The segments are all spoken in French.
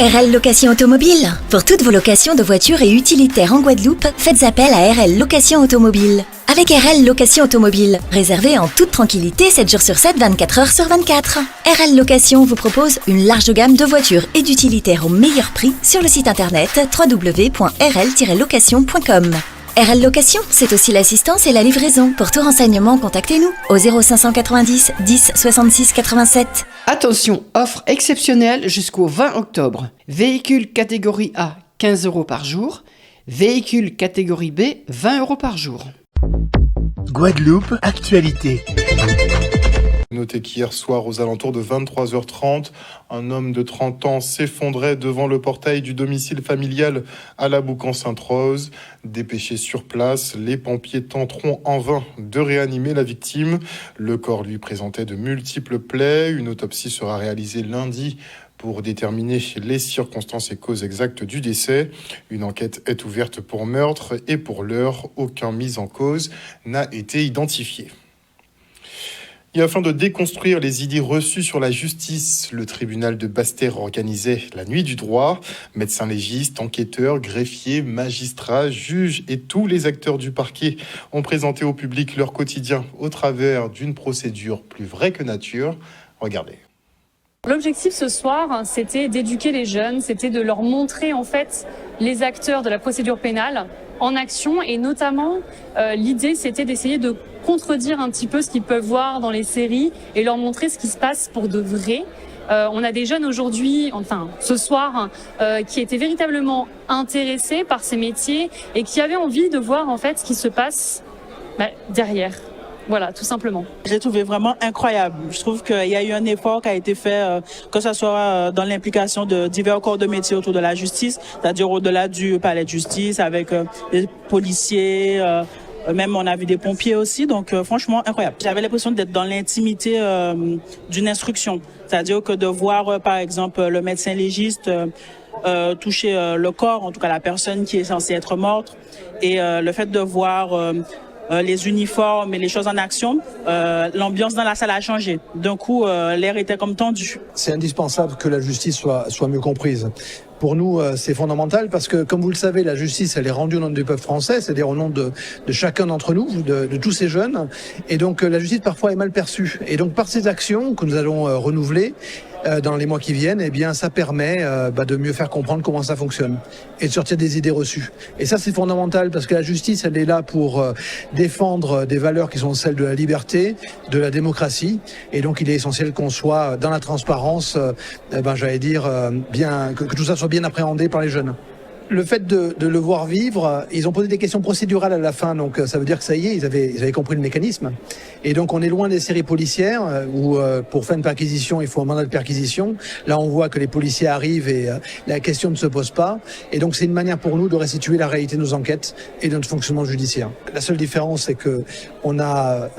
RL Location Automobile. Pour toutes vos locations de voitures et utilitaires en Guadeloupe, faites appel à RL Location Automobile. Avec RL Location Automobile, réservez en toute tranquillité 7 jours sur 7, 24 heures sur 24. RL Location vous propose une large gamme de voitures et d'utilitaires au meilleur prix sur le site internet www.rl-location.com. RL Location, c'est aussi l'assistance et la livraison. Pour tout renseignement, contactez-nous au 0590 10 66 87. Attention, offre exceptionnelle jusqu'au 20 octobre. Véhicule catégorie A, 15 € par jour. Véhicule catégorie B, 20 € par jour. Guadeloupe, actualité. Notez qu'hier soir, aux alentours de 23h30, un homme de 30 ans s'effondrait devant le portail du domicile familial à la Boucan-Sainte-Rose. Dépêchés sur place, les pompiers tenteront en vain de réanimer la victime. Le corps lui présentait de multiples plaies. Une autopsie sera réalisée lundi pour déterminer les circonstances et causes exactes du décès. Une enquête est ouverte pour meurtre et pour l'heure, aucun mis en cause n'a été identifié. Et afin de déconstruire les idées reçues sur la justice, le tribunal de Basse-Terre organisait la nuit du droit. Médecins légistes, enquêteurs, greffiers, magistrats, juges et tous les acteurs du parquet ont présenté au public leur quotidien au travers d'une procédure plus vraie que nature. Regardez. L'objectif ce soir, c'était d'éduquer les jeunes, c'était de leur montrer en fait les acteurs de la procédure pénale en action et notamment l'idée c'était d'essayer de contredire un petit peu ce qu'ils peuvent voir dans les séries et leur montrer ce qui se passe pour de vrai. On a des jeunes aujourd'hui, enfin ce soir, qui étaient véritablement intéressés par ces métiers et qui avaient envie de voir en fait ce qui se passe derrière. Voilà, tout simplement. J'ai trouvé vraiment incroyable. Je trouve qu'il y a eu un effort qui a été fait, que ce soit dans l'implication de divers corps de métier autour de la justice, c'est-à-dire au-delà du palais de justice, avec les policiers, même on a vu des pompiers aussi, donc franchement incroyable. J'avais l'impression d'être dans l'intimité d'une instruction, c'est-à-dire que de voir par exemple le médecin légiste toucher le corps, en tout cas la personne qui est censée être morte, et le fait de voir les uniformes et les choses en action, l'ambiance dans la salle a changé. D'un coup, l'air était comme tendu. C'est indispensable que la justice soit mieux comprise. Pour nous, c'est fondamental parce que, comme vous le savez, la justice, elle est rendue au nom du peuple français, c'est-à-dire au nom de chacun d'entre nous, de tous ces jeunes. Et donc, la justice, parfois, est mal perçue. Et donc, par ces actions que nous allons renouveler dans les mois qui viennent, eh bien, ça permet de mieux faire comprendre comment ça fonctionne et de sortir des idées reçues. Et ça, c'est fondamental parce que la justice, elle est là pour défendre des valeurs qui sont celles de la liberté, de la démocratie. Et donc, il est essentiel qu'on soit dans la transparence, j'allais dire, que tout ça soit bien appréhendé par les jeunes. Le fait de le voir vivre, ils ont posé des questions procédurales à la fin, donc ça veut dire que ça y est, ils avaient compris le mécanisme. Et donc on est loin des séries policières où pour faire une perquisition, il faut un mandat de perquisition. Là on voit que les policiers arrivent et la question ne se pose pas. Et donc c'est une manière pour nous de restituer la réalité de nos enquêtes et de notre fonctionnement judiciaire. La seule différence, c'est que on a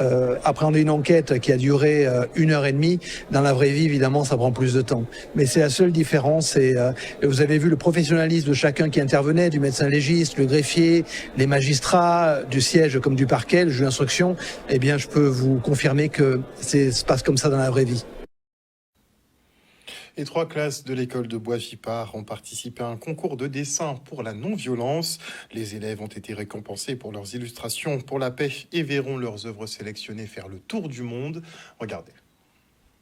appréhendé une enquête qui a duré 1h30. Dans la vraie vie, évidemment, ça prend plus de temps. Mais c'est la seule différence. Et vous avez vu le professionnalisme de chacun qui intervenait, du médecin légiste, le greffier, les magistrats, du siège comme du parquet, le juge d'instruction. Eh bien, je peux vous confirmer que ça se passe comme ça dans la vraie vie. Les 3 classes de l'école de Bois-Vipard ont participé à un concours de dessin pour la non-violence. Les élèves ont été récompensés pour leurs illustrations pour la paix et verront leurs œuvres sélectionnées faire le tour du monde. Regardez.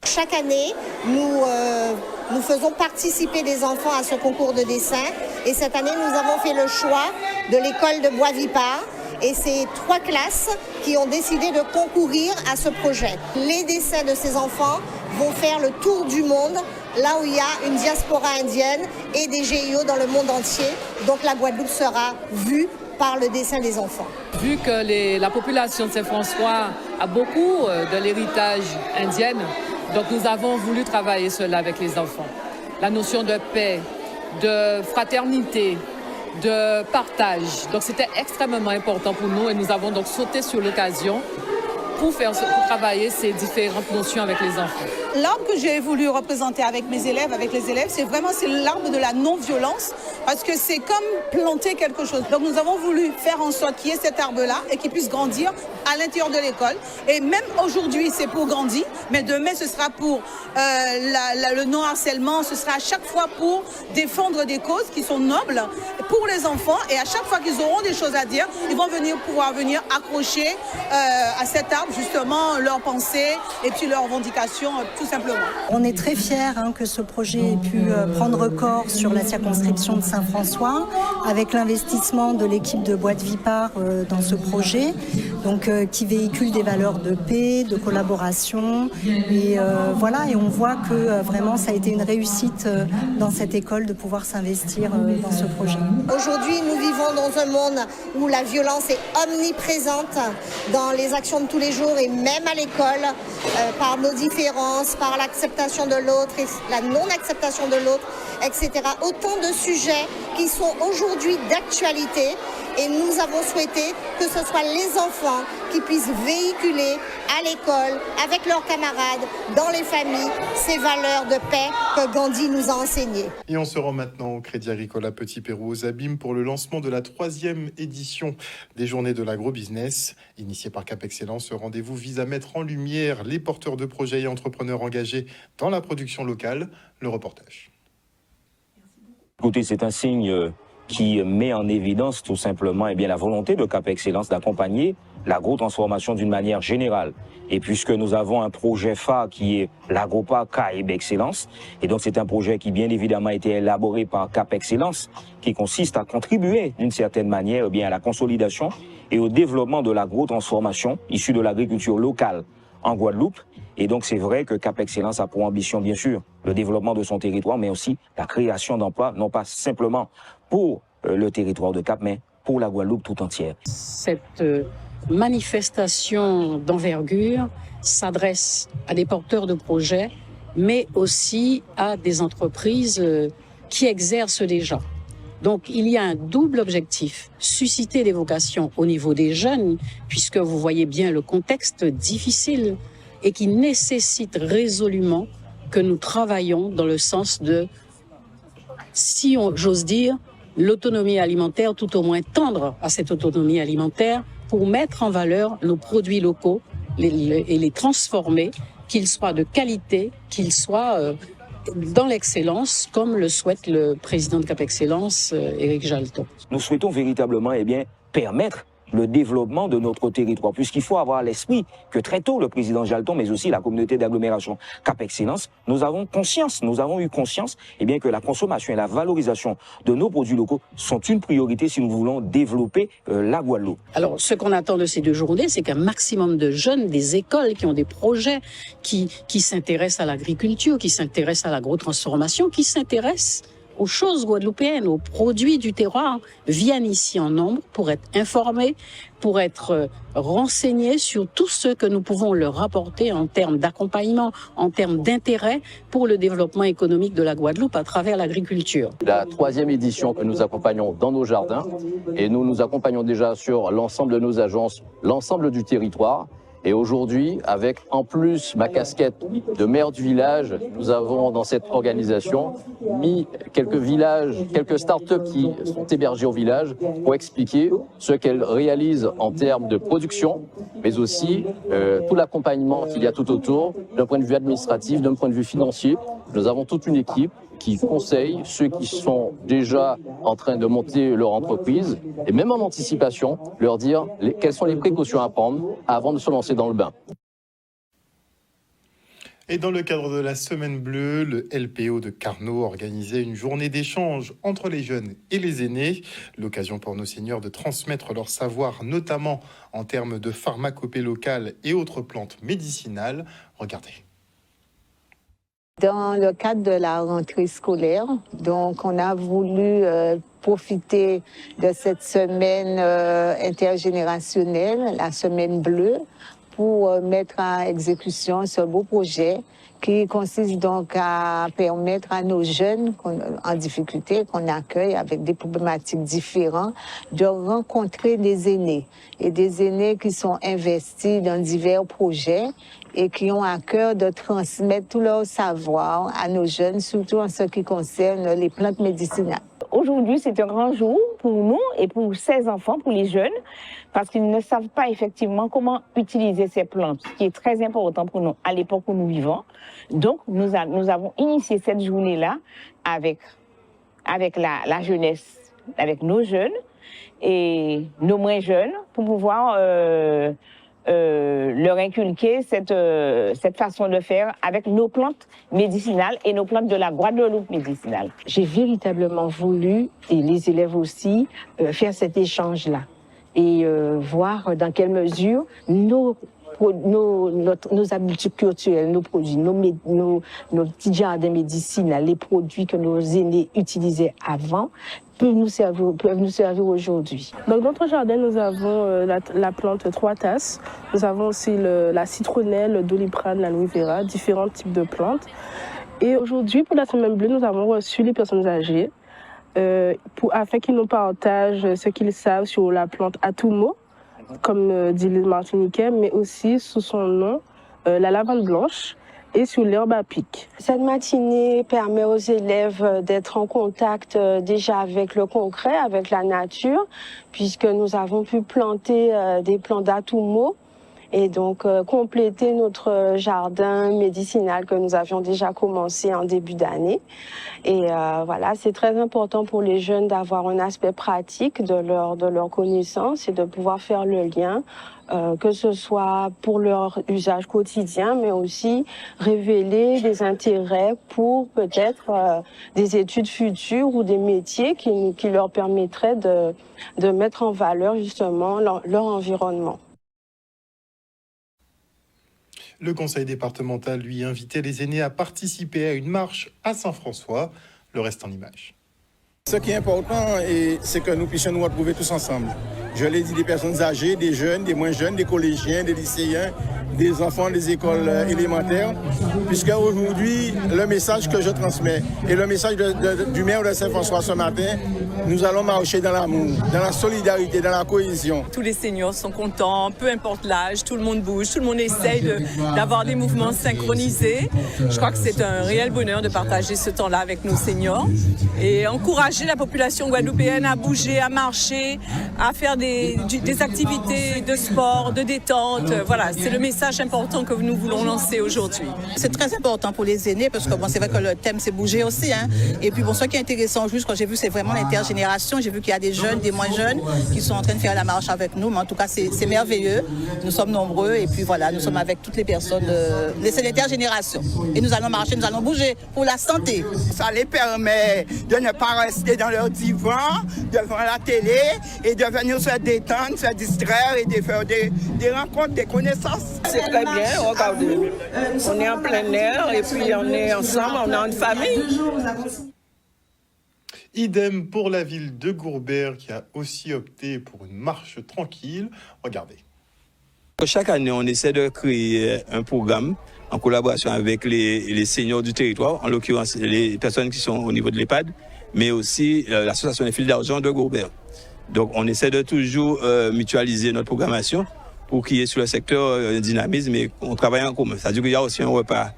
Chaque année, nous faisons participer des enfants à ce concours de dessin. Et cette année, nous avons fait le choix de l'école de Bois-Vipard. Et c'est 3 classes qui ont décidé de concourir à ce projet. Les dessins de ces enfants vont faire le tour du monde, là où il y a une diaspora indienne et des GIO dans le monde entier. Donc la Guadeloupe sera vue par le dessin des enfants. Vu que la population de Saint-François a beaucoup de l'héritage indien, donc nous avons voulu travailler cela avec les enfants. La notion de paix, de fraternité, de partage. Donc c'était extrêmement important pour nous et nous avons donc sauté sur l'occasion pour travailler ces différentes notions avec les enfants. l'arbre que j'ai voulu représenter avec mes élèves, c'est l'arbre de la non-violence, parce que c'est comme planter quelque chose. Donc nous avons voulu faire en sorte qu'il y ait cet arbre-là et qu'il puisse grandir à l'intérieur de l'école. Et même aujourd'hui, c'est pour grandir, mais demain, ce sera pour le non-harcèlement, ce sera à chaque fois pour défendre des causes qui sont nobles pour les enfants. Et à chaque fois qu'ils auront des choses à dire, ils vont pouvoir venir accrocher à cet arbre, justement, leurs pensées et puis leurs revendications, tout simplement. On est très fiers que ce projet ait pu prendre corps sur la circonscription de Saint-François, avec l'investissement de l'équipe de Bois de Vipar dans ce projet, donc qui véhicule des valeurs de paix, de collaboration. Et voilà, et on voit que vraiment ça a été une réussite dans cette école de pouvoir s'investir dans ce projet. Aujourd'hui, nous vivons dans un monde où la violence est omniprésente dans les actions de tous les jours et même à l'école, par nos différences, par l'acceptation de l'autre et la non-acceptation de l'autre, etc. Autant de sujets qui sont aujourd'hui d'actualité et nous avons souhaité que ce soit les enfants qui puissent véhiculer à l'école, avec leurs camarades, dans les familles, ces valeurs de paix que Gandhi nous a enseignées. Et on se rend maintenant au Crédit Agricole à Petit-Pérou aux Abîmes pour le lancement de la 3e édition des Journées de l'Agro-Business. Initié par Cap Excellence, ce rendez-vous vise à mettre en lumière les porteurs de projets et entrepreneurs engagés dans la production locale. Le reportage. Écoutez, c'est un signe qui met en évidence tout simplement la volonté de Cap Excellence d'accompagner l'agro-transformation d'une manière générale. Et puisque nous avons un projet phare qui est l'Agroparc Caraïbes Excellence, et donc c'est un projet qui bien évidemment a été élaboré par Cap Excellence, qui consiste à contribuer d'une certaine manière à la consolidation et au développement de l'agro-transformation issue de l'agriculture locale en Guadeloupe. Et donc c'est vrai que Cap Excellence a pour ambition bien sûr le développement de son territoire, mais aussi la création d'emplois, non pas simplement pour le territoire de Cap, mais pour la Guadeloupe tout entière. Cette manifestation d'envergure s'adresse à des porteurs de projets, mais aussi à des entreprises qui exercent déjà. Donc il y a un double objectif, susciter des vocations au niveau des jeunes, puisque vous voyez bien le contexte difficile et qui nécessite résolument que nous travaillions dans le sens de, si j'ose dire, l'autonomie alimentaire, tout au moins tendre à cette autonomie alimentaire pour mettre en valeur nos produits locaux et les transformer, qu'ils soient de qualité, qu'ils soient dans l'excellence, comme le souhaite le président de Cap Excellence, Éric Jalton. Nous souhaitons véritablement permettre le développement de notre territoire, puisqu'il faut avoir à l'esprit que très tôt, le président Jalton, mais aussi la communauté d'agglomération Cap Excellence, nous avons eu conscience que la consommation et la valorisation de nos produits locaux sont une priorité si nous voulons développer la Guadeloupe. Alors, ce qu'on attend de ces 2 journées, c'est qu'un maximum de jeunes des écoles qui ont des projets, qui s'intéressent à l'agriculture, qui s'intéressent à l'agro-transformation, qui s'intéressent aux choses guadeloupéennes, aux produits du terroir, viennent ici en nombre pour être informés, pour être renseignés sur tout ce que nous pouvons leur apporter en termes d'accompagnement, en termes d'intérêt pour le développement économique de la Guadeloupe à travers l'agriculture. La 3e édition que nous accompagnons dans nos jardins, et nous accompagnons déjà sur l'ensemble de nos agences, l'ensemble du territoire. Et aujourd'hui, avec en plus ma casquette de maire du village, nous avons dans cette organisation mis quelques villages, quelques start-up qui sont hébergés au village pour expliquer ce qu'elles réalisent en termes de production, mais aussi tout l'accompagnement qu'il y a tout autour, d'un point de vue administratif, d'un point de vue financier. Nous avons toute une équipe qui conseille ceux qui sont déjà en train de monter leur entreprise et même en anticipation, leur dire quelles sont les précautions à prendre avant de se lancer dans le bain. Et dans le cadre de la Semaine Bleue, le LPO de Carnot organisait une journée d'échange entre les jeunes et les aînés. L'occasion pour nos seniors de transmettre leur savoir, notamment en termes de pharmacopée locale et autres plantes médicinales. Regardez. Dans le cadre de la rentrée scolaire, donc on a voulu profiter de cette semaine intergénérationnelle, la Semaine Bleue, pour mettre en exécution ce beau projet qui consiste donc à permettre à nos jeunes en difficulté, qu'on accueille avec des problématiques différentes, de rencontrer des aînés. Et des aînés qui sont investis dans divers projets et qui ont à cœur de transmettre tout leur savoir à nos jeunes, surtout en ce qui concerne les plantes médicinales. Aujourd'hui, c'est un grand jour pour nous et pour ces enfants, pour les jeunes, parce qu'ils ne savent pas effectivement comment utiliser ces plantes, ce qui est très important pour nous à l'époque où nous vivons. Donc, nous avons initié cette journée-là avec la jeunesse, avec nos jeunes et nos moins jeunes, pour pouvoir leur inculquer cette façon de faire avec nos plantes médicinales et nos plantes de la Guadeloupe médicinale. J'ai véritablement voulu, et les élèves aussi, faire cet échange-là et voir dans quelle mesure nos habitudes culturelles, nos produits, nos petits jardins médicinales, les produits que nos aînés utilisaient avant, peuvent nous servir aujourd'hui. Dans notre jardin, nous avons la plante 3 tasses. Nous avons aussi la citronnelle, le doliprane, l'aloe vera, différents types de plantes. Et aujourd'hui, pour la Semaine bleue, nous avons reçu les personnes âgées afin qu'ils nous partagent ce qu'ils savent sur la plante Atumo, comme dit les Martiniquais, mais aussi sous son nom, la lavande blanche, et sur l'herbe à pic. Cette matinée permet aux élèves d'être en contact déjà avec le concret, avec la nature, puisque nous avons pu planter des plants d'Atumo et donc compléter notre jardin médicinal que nous avions déjà commencé en début d'année. Et voilà, c'est très important pour les jeunes d'avoir un aspect pratique de leur connaissance et de pouvoir faire le lien, que ce soit pour leur usage quotidien, mais aussi révéler des intérêts pour peut-être des études futures ou des métiers qui leur permettraient de mettre en valeur justement leur environnement. Le conseil départemental, lui, invitait les aînés à participer à une marche à Saint-François. Le reste en images. Ce qui est important, c'est que nous puissions nous retrouver tous ensemble. Je l'ai dit, des personnes âgées, des jeunes, des moins jeunes, des collégiens, des lycéens, des enfants des écoles élémentaires, puisque aujourd'hui, le message que je transmets et le message du maire de Saint-François ce matin, nous allons marcher dans l'amour, dans la solidarité, dans la cohésion. Tous les seniors sont contents, peu importe l'âge, tout le monde bouge, tout le monde essaye d'avoir des mouvements synchronisés. Je crois que c'est un réel bonheur de partager ce temps-là avec nos seniors et encourager la population guadeloupéenne à bouger, à marcher, à faire des activités de sport, de détente. Voilà, c'est le message important que nous voulons lancer aujourd'hui. C'est très important pour les aînés parce que bon, c'est vrai que le thème c'est bouger aussi. Hein. Et puis bon, ce qui est intéressant juste quand j'ai vu, c'est vraiment l'intergénération. J'ai vu qu'il y a des jeunes, des moins jeunes qui sont en train de faire la marche avec nous. Mais en tout cas, c'est merveilleux. Nous sommes nombreux et puis voilà, nous sommes avec toutes les personnes. C'est l'intergénération. Et nous allons marcher, nous allons bouger pour la santé. Ça les permet de ne pas rester dans leur divan, devant la télé et de venir se détendre, se distraire et de faire des rencontres, des connaissances. C'est très bien, regardez. On est en plein air et puis on est ensemble, on est une famille. Idem pour la ville de Gourbert qui a aussi opté pour une marche tranquille. Regardez. Chaque année, on essaie de créer un programme en collaboration avec les seniors du territoire, en l'occurrence les personnes qui sont au niveau de l'EHPAD, mais aussi l'association des fils d'argent de Gourbert. Donc on essaie de toujours mutualiser notre programmation pour qu'il y ait sur le secteur un dynamisme et qu'on travaille en commun. C'est-à-dire qu'il y a aussi un repas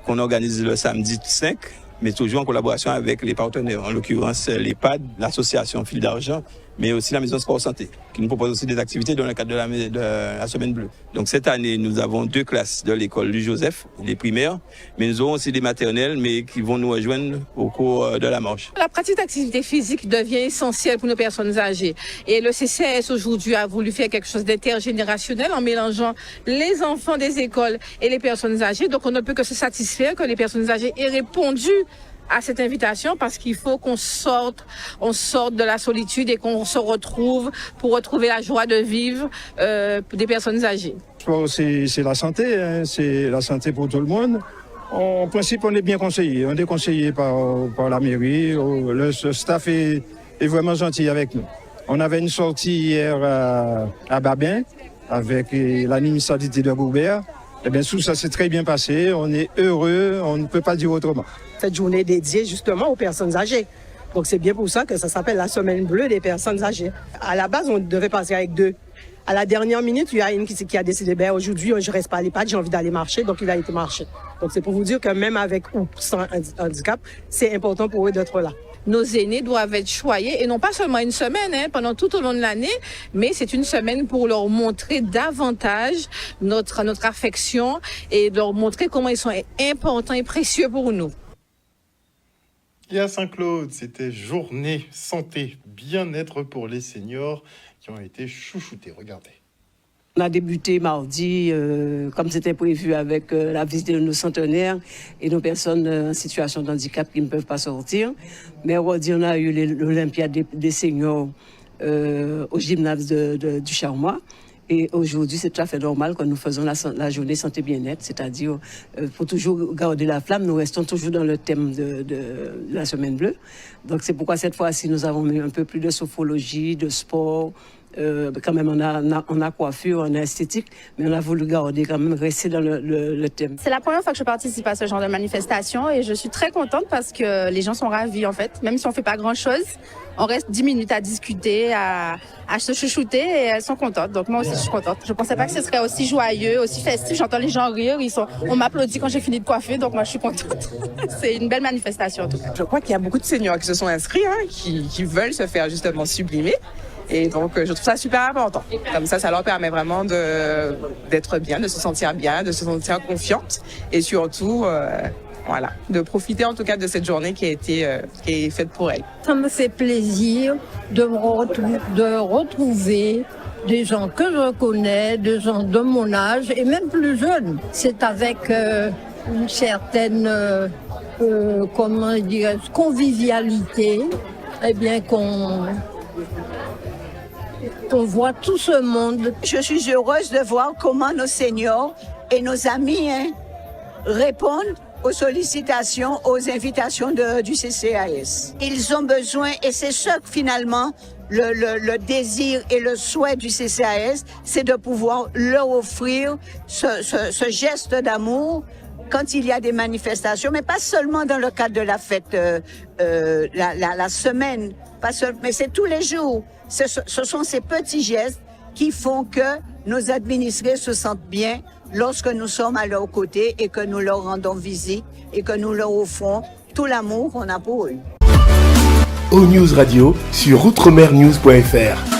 qu'on organise le samedi 5, mais toujours en collaboration avec les partenaires, en l'occurrence l'EHPAD, l'association Fil d'Argent, mais aussi la Maison Sport Santé, qui nous propose aussi des activités dans le cadre de la Semaine bleue. Donc cette année, nous avons 2 classes de l'école Louis Joseph, les primaires, mais nous aurons aussi des maternelles, mais qui vont nous rejoindre au cours de la marche. La pratique d'activité physique devient essentielle pour nos personnes âgées. Et le CCS aujourd'hui a voulu faire quelque chose d'intergénérationnel en mélangeant les enfants des écoles et les personnes âgées. Donc on ne peut que se satisfaire que les personnes âgées aient répondu à cette invitation parce qu'il faut qu'on sorte de la solitude et qu'on se retrouve pour retrouver la joie de vivre des personnes âgées. C'est la santé, hein, c'est la santé pour tout le monde. En principe, on est bien conseillé. On est conseillé par la mairie. Le staff est vraiment gentil avec nous. On avait une sortie hier à Babin avec la municipalité de Gourbert. Eh bien, tout ça s'est très bien passé. On est heureux, on ne peut pas dire autrement. Cette journée est dédiée justement aux personnes âgées. Donc c'est bien pour ça que ça s'appelle la semaine bleue des personnes âgées. À la base, on devait passer avec 2. À la dernière minute, il y a une qui a décidé, aujourd'hui, je reste pas à l'EHPAD, j'ai envie d'aller marcher, donc il a été marché. Donc c'est pour vous dire que même avec ou sans handicap, c'est important pour eux d'être là. Nos aînés doivent être choyés, et non pas seulement une semaine, pendant tout au long de l'année, mais c'est une semaine pour leur montrer davantage notre affection et leur montrer comment ils sont importants et précieux pour nous. Et à Saint-Claude, c'était journée santé, bien-être pour les seniors qui ont été chouchoutés. Regardez. On a débuté mardi, comme c'était prévu, avec la visite de nos centenaires et nos personnes en situation de handicap qui ne peuvent pas sortir. Mais aujourd'hui, on a eu l'Olympiade des seniors au gymnase du Charmois. Et aujourd'hui, c'est tout à fait normal que nous faisons la journée santé bien-être, c'est-à-dire pour toujours garder la flamme, nous restons toujours dans le thème de la semaine bleue. Donc c'est pourquoi cette fois-ci, nous avons mis un peu plus de sophrologie, de sport. Quand même, on a coiffure, on a esthétique, mais on a voulu garder quand même, rester dans le thème. C'est la première fois que je participe à ce genre de manifestation et je suis très contente parce que les gens sont ravis en fait. Même si on fait pas grand-chose, on reste 10 minutes à discuter, à se chouchouter et elles sont contentes. Donc moi aussi, je suis contente. Je pensais pas que ce serait aussi joyeux, aussi festif. J'entends les gens rire, on m'applaudit quand j'ai fini de coiffer, donc moi je suis contente. C'est une belle manifestation en tout cas. Je crois qu'il y a beaucoup de seniors qui se sont inscrits, qui veulent se faire justement sublimer. Et donc, je trouve ça super important. Comme ça leur permet vraiment d'être bien, de se sentir bien, de se sentir confiante. Et surtout, de profiter en tout cas de cette journée qui est faite pour elles. Ça me fait plaisir de retrouver des gens que je connais, des gens de mon âge et même plus jeunes. C'est avec une certaine, convivialité, qu'on voit tout ce monde. Je suis heureuse de voir comment nos seniors et nos amis répondent aux sollicitations, aux invitations du CCAS. Ils ont besoin, et c'est ça que finalement, le désir et le souhait du CCAS, c'est de pouvoir leur offrir ce geste d'amour quand il y a des manifestations, mais pas seulement dans le cadre de la fête, la semaine, mais c'est tous les jours. Ce sont ces petits gestes qui font que nos administrés se sentent bien lorsque nous sommes à leur côté et que nous leur rendons visite et que nous leur offrons tout l'amour qu'on a pour eux. O-News Radio sur outremernews.fr.